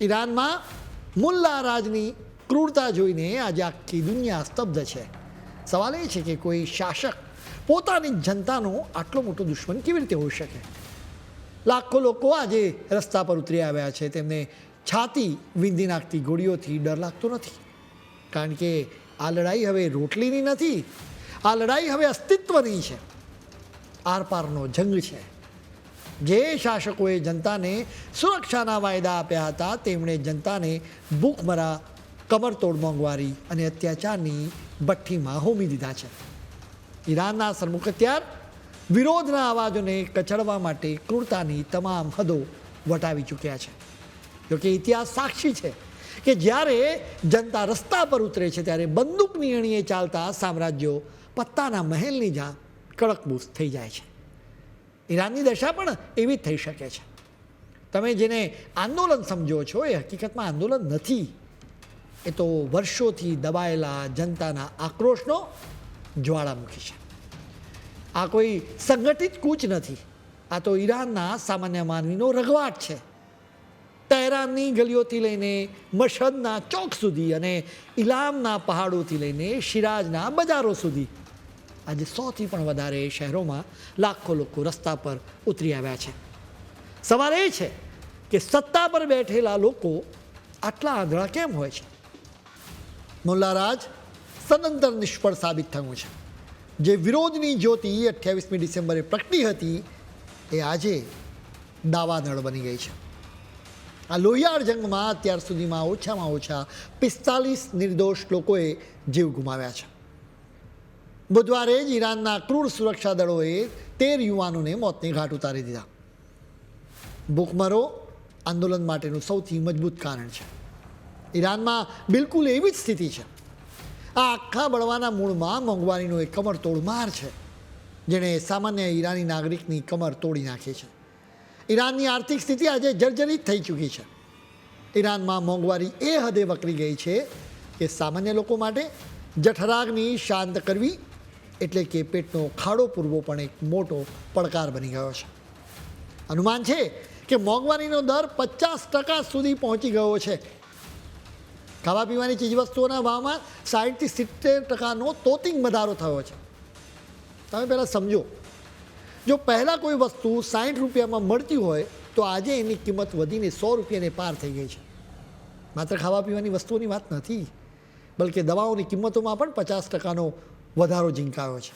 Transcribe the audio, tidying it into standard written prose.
ઈરાનમાં મુલ્લા રાજની ક્રૂરતા જોઈને આજે આખી દુનિયા સ્તબ્ધ છે. સવાલ એ છે કે કોઈ શાસક પોતાની જનતાનો આટલો મોટો દુશ્મન કેવી રીતે હોઈ શકે? લાખો લોકો આજે રસ્તા પર ઉતરી આવ્યા છે. તેમને છાતી વીંધી નાખતી ગોળીઓથી ડર લાગતો નથી, કારણ કે આ લડાઈ હવે રોટલીની નથી, આ લડાઈ હવે અસ્તિત્વની છે, આરપારનો જંગ છે. જે શાસકોએ જનતાને સુરક્ષાના વાયદા આપ્યા હતા તેમણે જનતાને ભૂખમરા, કમરતોડ મોંઘવારી અને અત્યાચારની ભઠ્ઠીમાં હોમી દીધા છે. ઈરાનના સરમુખત્યાર વિરોધના અવાજોને કચડવા માટે ક્રૂરતાની તમામ હદો વટાવી ચૂક્યા છે. જોકે ઇતિહાસ સાક્ષી છે કે જ્યારે જનતા રસ્તા પર ઉતરે છે ત્યારે બંદૂકની અણીએ ચાલતા સામ્રાજ્યો પત્તાના મહેલની જેમ કડકબૂસ થઈ જાય છે. ઈરાનની દશા પણ એવી જ થઈ શકે છે. તમે જેને આંદોલન સમજો છો એ હકીકતમાં આંદોલન નથી, એ તો વર્ષોથી દબાયેલા જનતાના આક્રોશનો જ્વાળામુખી છે. આ કોઈ સંગઠિત કૂચ નથી, આ તો ઈરાનના સામાન્ય માનવીનો રઘવાટ છે. તહેરાનની ગલીઓથી લઈને મશહદના ચોક સુધી અને ઇલામના પહાડોથી લઈને શિરાજના બજારો સુધી આજે 100થી પણ વધારે શહેરોમાં લાખો લોકો રસ્તા પર ઉતરી આવ્યા છે. સવાલ એ છે કે સત્તા પર બેઠેલા લોકો આટલા આંધળા કેમ હોય છે? મુલ્લા રાજ સદંતર નિષ્ફળ સાબિત થયું છે. જે વિરોધની જ્યોતિ 28મી ડિસેમ્બરે પ્રગટી હતી એ આજે દાવાનળ બની ગઈ છે. આ લોહિયાળ જંગમાં અત્યાર સુધીમાં ઓછામાં ઓછા 45 નિર્દોષ લોકોએ જીવ ગુમાવ્યા છે. બુધવારે જ ઈરાનના ક્રૂર સુરક્ષા દળોએ 13 યુવાનોને મોતને ઘાટ ઉતારી દીધા. ભૂખમરો આંદોલન માટેનું સૌથી મજબૂત કારણ છે. ઈરાનમાં બિલકુલ એવી જ સ્થિતિ છે. આ આખા બળવાના મૂળમાં મોંઘવારીનો એક કમરતોડ માર છે, જેણે સામાન્ય ઈરાની નાગરિકની કમર તોડી નાખી છે. ઈરાનની આર્થિક સ્થિતિ આજે જર્જરિત થઈ ચૂકી છે. ઈરાનમાં મોંઘવારી એ હદે વકરી ગઈ છે કે સામાન્ય લોકો માટે જઠરાગ્નિ શાંત કરવી એટલે કે પેટનો ખાડો પૂરવો પણ એક મોટો પડકાર બની ગયો છે. અનુમાન છે કે મોંઘવારીનો દર 50% સુધી પહોંચી ગયો છે. ખાવા પીવાની ચીજવસ્તુઓના ભાવમાં 60થી 70%નો તોતિંગ વધારો થયો છે. તમે પહેલાં સમજો, જો પહેલાં કોઈ વસ્તુ 60 રૂપિયામાં મળતી હોય તો આજે એની કિંમત વધીને 100 રૂપિયાને પાર થઈ ગઈ છે. માત્ર ખાવા પીવાની વસ્તુઓની વાત નથી, બલકે દવાઓની કિંમતોમાં પણ 50%નો વધારો ઝીંકાયો છે.